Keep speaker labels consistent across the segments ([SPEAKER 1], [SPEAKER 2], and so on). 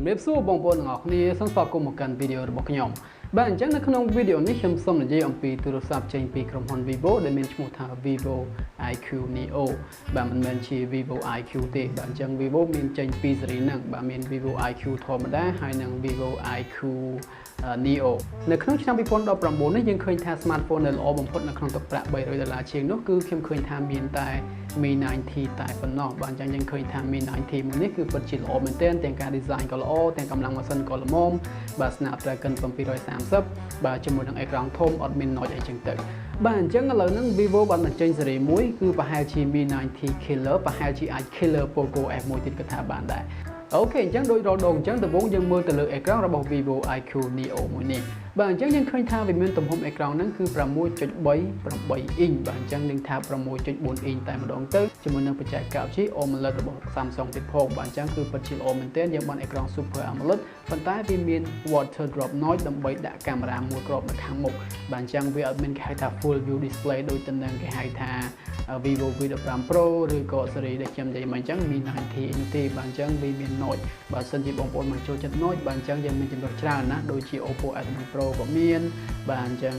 [SPEAKER 1] ជំរាបសួរបងប្អូនទាំងអស់គ្នាសូមស្វាគមន៍មកកាន់វីដេអូរបស់ខ្ញុំបាទអញ្ចឹងនៅក្នុងវីដេអូនេះខ្ញុំសូមនិយាយអំពីទូរស័ព្ទចេញពីក្រុមហ៊ុន Vivo ដែលមានឈ្មោះថា Vivo IQOO Neo បាទមិនមែនជា Vivo IQOO ទេបាទអញ្ចឹង Vivo មានចេញពីស៊េរីហ្នឹងបាទមាន Vivo IQOO ធម្មតាហើយនិង Vivo IQOO Neo នៅក្នុងឆ្នាំ2019នេះយើងឃើញថា smartphone ដែលល្អបំផុតនៅក្នុងទឹកប្រាក់$300ជាងនោះគឺខ្ញុំឃើញថាមានតែ Mi9T តែប៉ុណ្ណោះបាទអញ្ចឹងយើងឃើញថា Mi9T មួយនេះគឺពិតជាល្អមែនទែនទាំងការ design ក៏ល្អទាំងកម្លាំងម៉ាស៊ីនក៏ល្មមបាទ Snapdragon 730បាទជាមួយនឹងអេក្រង់ធំអត់មាន noise អីចឹងទៅបាទអញ្ចឹងឥឡូវហ្នឹង Vivo បានបញ្ចេញស៊េរីមួយគឺប្រហែលជា Mi9T killer ប្រហែលជាអាច killer Poco F1 ទៀតក៏ថាបានដែរអូខេអញ្ចឹងដូចរាល់ដងអញ្ចឹងដំបូងយើងមើលទៅលើអេក្រង់របស់ Vivo IQOO Neo មួយនេះបាទអញ្ចឹងយើងឃើញថាវាមានទំហំអេក្រង់ហ្នឹងគឺ 6.38 អ៊ីនបាទអញ្ចឹងនឹងថា 6.4 អ៊ីនតែម្ដងទៅជាមួយនឹងបច្ចេកវិទ្យា AMOLED របស់ Samsung ទៀតផងបាទអញ្ចឹងគឺពិតជាល្អមែនទែនយើងបានអេក្រង់ Super AMOLED ប៉ុន្តែវាមាន water drop noise ដើម្បីដាក់កាមេរ៉ាមួយគ្របនៅខាងមុខបាទអញ្ចឹងវាអត់មានគេហៅថា full view display ដូចទៅនឹងគេហៅថា Vivo V15 Pro ឬក៏ស៊េរីដែលខ្ញុំនិយាយមកអញ្ចឹង Mi9T នោះទេបាទអញ្ចឹងវាមាន noise បើសិនជាបងប្អូនមិនចូលចិត្ត noise បាទអញ្ចឹងយើងមានចំណុចច្រើនណាស់ដូចជា Oppo F1 Pro ក៏មានបាទអញ្ចឹង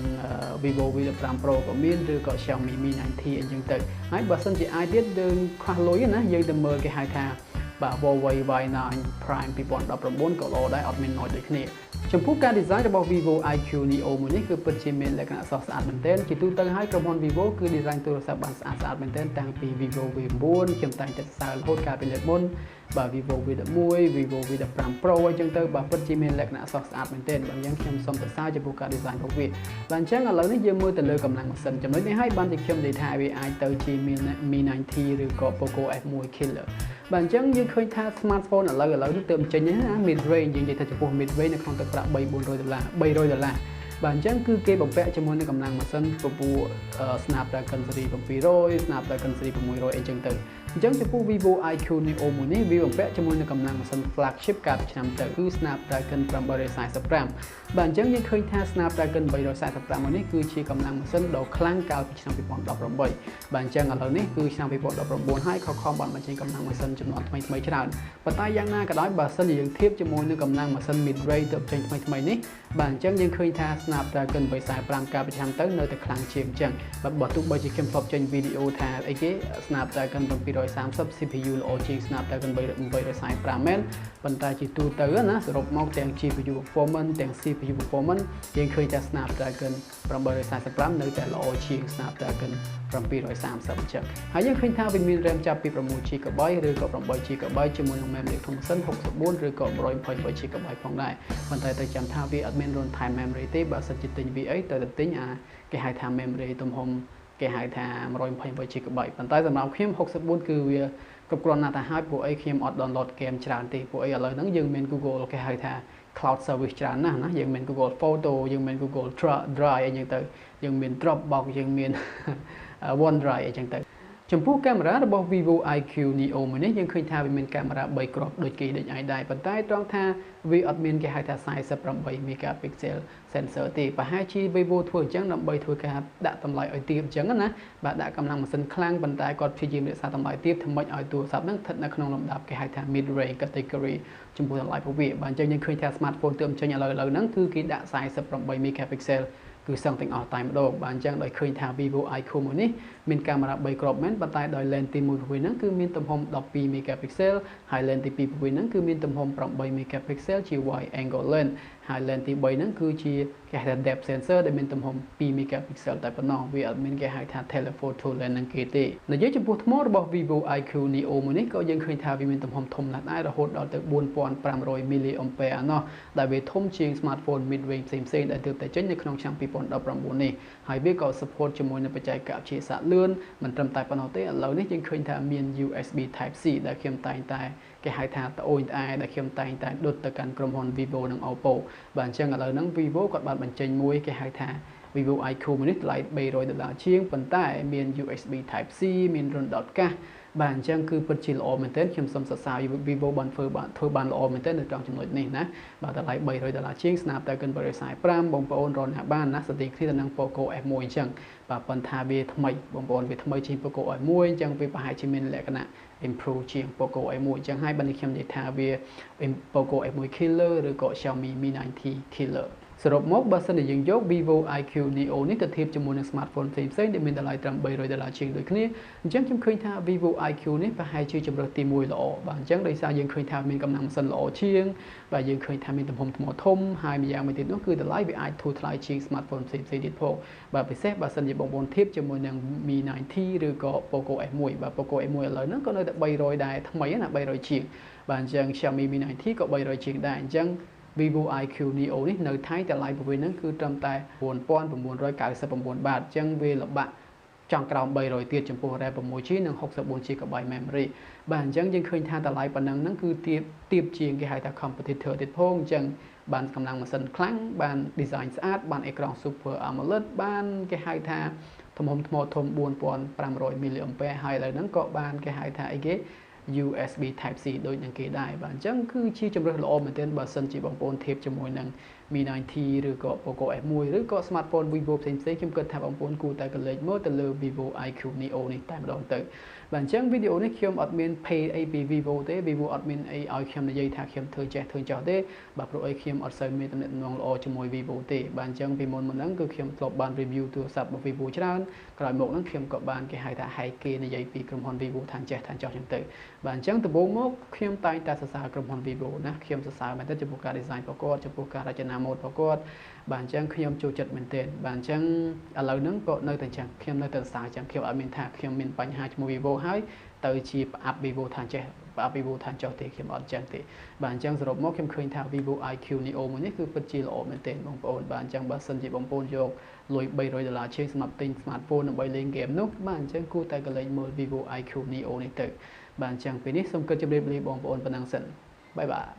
[SPEAKER 1] Vivo V15 Pro ក៏មានឬក៏ Xiaomi Mi9T អញ្ចឹងទៅហើយបើសិនជាអាចទៀតយើងខ្វះលុយណាយើងទៅមើលគេហៅថាបាទ Huawei Y9 Prime 2019ក៏ល្អដែរអត់មាន noise ដូចគ្នាចំពោះការ design របស់ Vivo IQOO Neo មួយនេះគឺពិតជាមានលក្ខណៈស្រស់ស្អាតមែនទែនជាទូទៅហើយក្រុមហ៊ុន Vivo គឺ design ទូរស័ព្ទបានស្អាតមែនទែនតាំងពី Vivo V9 ខ្ញុំតែងតែសរសើររហូតកាលពីលើកមុនបាទ Vivo V11 Vivo V15 Pro អញ្ចឹងទៅបាទពិតជាមានលក្ខណៈស្រស់ស្អាតមែនទែនបាទអញ្ចឹងខ្ញុំសូមសរសើរចំពោះការ design របស់វាបាទអញ្ចឹងឥឡូវនេះយើងមើលទៅលើកម្លាំងម៉ាស៊ីនចំណុចនេះហើយបានតែខ្ញុំនិយាយថាវាអាចទៅជា Mi9T ឬក៏ Poco F1 killer បាទអញ្ចឹងយើងឃើញថា smartphone ឥឡូវនេះទើបចេញណា mid range យើងនិយាយថាចំពោះ mid range នៅក្នុងទឹកប្រាក់$300 បាទអញ្ចឹងគឺគេបំពាក់ជាមួយនឹងកម្លាំងម៉ាស៊ីនពពោះ Snapdragon ស៊េរី700 Snapdragon ស៊េរី600អីចឹងទៅអញ្ចឹងចំពោះ Vivo IQOO Neo មួយនេះវាបំពាក់ជាមួយនឹងកម្លាំងម៉ាស៊ីន flagship កាលពីឆ្នាំទៅគឺ Snapdragon 845បាទអញ្ចឹងយើងឃើញថា Snapdragon 845មួយនេះគឺជាកម្លាំងម៉ាស៊ីនដ៏ខ្លាំងកាលពីឆ្នាំ2018បាទអញ្ចឹងឥឡូវនេះគឺឆ្នាំ2019ហើយខខំបានបញ្ចេញកម្លាំងម៉ាស៊ីនចំនួនថ្មីច្រើនប៉ុន្តែយ៉ាងណាក៏ដោយបើសិនជាយើងធៀបជាមួយនឹងកម្លាំងម៉ាស៊ីន mid range ទៅចេញថ្មីនេះបាទអញ្ចឹងយើងឃើញថា Snapdragon 845កាលពីឆ្នាំទៅនៅតែខ្លាំងជាងអញ្ចឹងបើទោះបីជាខ្ញុំធ្លាប់ចេញវីដេអូថាអីគេ Snapdragon 730 CPU ល្អជាង Snapdragon 845មែនប៉ុន្តែជាទូទៅណាសរុបមកទាំង GPU performance ទាំង CPU performance យើងឃើញថា Snapdragon 845នៅតែល្អជាង Snapdragon 730អញ្ចឹងហើយយើងឃើញថាវាមាន RAM ចាប់ពី 6GB ឬក៏ 8GB ជាមួយនឹង memory ក្នុងម៉ាស៊ីន64ឬក៏ 128GB ផងដែរប៉ុន្តែត្រូវចាំថាវាអត់មាន runtime memory ទេបើសិនជាទិញ VA ត្រូវតែទិញគេហៅថា memory ទំហំគេហៅថា 128GB ប៉ុន្តែសម្រាប់ខ្ញុំ64គឺវាគ្រប់គ្រាន់ណាស់ទៅហើយពួកអីខ្ញុំអត់ download game ច្រើនទេពួកអីឥឡូវហ្នឹងយើងមាន Google គេហៅថា cloud service ច្រើនណាស់ណាយើងមាន Google Photo យើងមាន Google Drive អីចឹងទៅយើងមាន Dropbox យើងមាន OneDrive អីចឹងទៅចំពោះកាមេរ៉ារបស់ Vivo IQOO Neo មួយនេះយើងឃើញថាវាមានកាមេរ៉ា3គ្រាប់ដូចគេដូចឯងដែរប៉ុន្តែត្រង់ថាវាអត់មានគេហៅថា48 megapixel sensor ទេប្រហែលជា Vivo ធ្វើអញ្ចឹងដើម្បីធ្វើការដាក់តម្លៃឲ្យទាបអញ្ចឹងណាបាទដាក់កម្លាំងម៉ាស៊ីនខ្លាំងប៉ុន្តែគាត់ព្យាយាមរក្សាតម្លៃទាបធ្វើម៉េចឲ្យទូរស័ព្ទហ្នឹងស្ថិតនៅក្នុងលំដាប់គេហៅថា mid range category ចំពោះតម្លៃរបស់វាបាទអញ្ចឹងយើងឃើញថា smartphone ទើបចេញឥឡូវហ្នឹងគឺគេដាក់48 megapixelគឺសឹងទាំងអស់តែម្ដងបាទអញ្ចឹងដោយឃើញថា Vivo IQOO មួយនេះមានកាមេរ៉ា3គ្រាប់មែនប៉ុន្តែដោយ lens ទី1របស់វាហ្នឹងគឺមានទំហំ12 megapixel ហើយ lens ទី2របស់វាហ្នឹងគឺមានទំហំ8 megapixel ជា wide angle lens ហើយ lens ទី3ហ្នឹងគឺជាគេហៅថា depth sensor ដែលមានទំហំ2 megapixel តែប៉ុណ្ណោះវាអត់មានគេហៅថា telephoto lens ហ្នឹងគេទេនិយាយចំពោះថ្មរបស់ Vivo IQOO Neo មួយនេះក៏យើងឃើញថាវាមានទំហំធំណាស់ដែររហូតដល់ទៅ 4500 mAh ណោះដែលវាធំជាង smartphone mid range ផ្សេងៗដែលទើបតែចេញនៅក្នុងឆ្នាំ2019នេះហើយវាក៏ support ជាមួយនឹងបច្ចេកវិទ្យាសាកលឿនមិនត្រឹមតែប៉ុណ្ណោះទេឥឡូវនេះយើងឃើញថាមាន USB Type C ដែលខ្ញុំតែងតែគេហៅថាត្អូញត្អែដែលខ្ញុំតែងតែដុតទៅកាន់ក្រុមហ៊ុន Vivo និង Oppo បាទអញ្ចឹងឥឡូវហ្នឹង Vivo គាត់បានបញ្ចេញមួយគេហៅថា Vivo IQOO មួយនេះតម្លៃ$300ជាងប៉ុន្តែមាន USB Type C មាន run dot កាស បាទអញ្ចឹងគឺពិតជាល្អមែនទែនខ្ញុំសូមសរសើរ Vivo បានធ្វើបានល្អមែនទែននៅត្រង់ចំណុចនេះណាបាទតម្លៃ$300ជាង Snapdragon 845បងប្អូនរកណាបានណាស្តីគ្នាទៅនឹង Poco F1 អញ្ចឹងបាទប៉ុន្តែវាថ្មីបងប្អូនវាថ្មីជាង Poco F1 អញ្ចឹងវាប្រហែលជាមានលក្ខណៈ improve ជាង Poco F1 អញ្ចឹងហើយបានខ្ញុំនិយាយថាវា Poco F1 killer ឬក៏ Xiaomi Mi9T killer សរុបមកបើសិនជាយើងយក Vivo IQOO Neo នេះទៅធៀបជាមួយនឹង smartphone ផ្សេងៗដែលមានតម្លៃត្រឹម$300ជាងដូចគ្នាអញ្ចឹងខ្ញុំឃើញថា Vivo IQOO នេះប្រហែលជាជម្រើសទី1ល្អបាទអញ្ចឹងដោយសារយើងឃើញថាមានកម្លាំងម៉ាស៊ីនល្អជាងបាទយើងឃើញថាមានទំហំថ្មធំហើយម្យ៉ាងមួយទៀតនោះគឺតម្លៃវាអាចធូរថ្លៃជាង smartphone ផ្សេងៗទៀតផងបាទពិសេសបើសិនជាបងប្អូនធៀបជាមួយនឹង Mi9T ឬក៏ Poco F1 បាទ Poco F1 ឥឡូវហ្នឹងក៏នៅតែ$300ដែរថ្មីណា$300ជាងបាទអញ្ចឹង Xiaomi Mi9T ក៏$300ជាងដែរអញ្ចឹងVivo IQOO Neo នេះនៅថៃតម្លៃប្រវេហ្នឹងគឺត្រឹមតែ$9,999បាតអញ្ចឹងវាល្បាក់ចង់ក្រោម$300ទៀតចំពោះ RAM 6GB និង 64GB memory បាទអញ្ចឹងយើងឃើញថាតម្លៃប៉ុណ្ណឹងហ្នឹងគឺទាបជាងគេហៅថា competitor ទៀតផងអញ្ចឹងបានកម្លាំងម៉ាស៊ីនខ្លាំងបាន design ស្អាតបានអេក្រង់ Super AMOLED បានគេហៅថាទំហំថ្មធំ4500 mAh ហើយឥឡូវហ្នឹងក៏បានគេហៅថាអីគេUSB Type C ដូចនឹងគេដែរបាទអញ្ចឹងគឺជាជម្រើសល្អមែនទែនបើសិនជាបងប្អូនធៀបជាមួយនឹង Mi9T ឬក៏ Poco F1 ឬក៏ smartphone Vivo ផ្សេងៗខ្ញុំគិតថាបងប្អូនគួរតែកលេចមើលទៅលើ Vivo IQOO Neo នេះតែម្ដងទៅបាទអញ្ចឹងវីដេអូនេះខ្ញុំអត់មាន pay អីពី Vivo ទេ Vivo អត់មានអីឲ្យខ្ញុំនិយាយថាខ្ញុំធ្វើចេះធ្វើចោះទេបាទព្រោះអីខ្ញុំអត់សូវមានទំនាក់ទំនងល្អជាមួយ Vivo ទេបាទអញ្ចឹងពីមុនហ្នឹងគឺខ្ញុំធ្លាប់បាន review ទូរស័ព្ទរបស់ Vivo ច្រើនក្រោយមកហ្នឹងខ្ញុំក៏បានគេហៅថាហែកគេនិយាយពីក្រុមហ៊ុន Vivo ថាចេះថាចោះចឹងទៅបាទអញ្ចឹងដំបូងមកខ្ញុំតែងតែសរសើរក្រុមហ៊ុន Vivo ណាខ្ញុំសរសើរមែនទែនចំពោះការ design របស់គាត់ចំពោះការរចនា mode របស់គាត់បាទអញ្ចឹងខ្ញុំចូលចិត្តមែនទែនបាទអញ្ចឹងឥឡូវហ្នឹងក៏នៅតែអញ្ចឹងខ្ញុំនៅតែសរសើរអញ្ចឹងខ្ញុំអត់មានថាខ្ញុំមានបញ្ហាជាមួយ Vivo ហើយទៅជាប្រអាប់ Vivo ថាចេះប្រអាប់ Vivo ថាចោះទេខ្ញុំអត់អញ្ចឹងទេបាទអញ្ចឹងសរុបមកខ្ញុំឃើញថា Vivo IQOO Neo មួយនេះគឺពិតជាល្អមែនទែនបងប្អូនបាទអញ្ចឹងបើសិនជាបងប្អូនយកលុយ$300ជាងសម្រាប់ទិញ smartphone ដើម្បីលេង game នោះបាទអញ្ចឹងគួរតែកលេចមើល Vivo IQOO Neo នេះទៅបាទអញ្ចឹងពេលនេះសូមគិតជម្រាបលាបងប្អូនប៉ុណ្ណឹងសិនបាយបាយ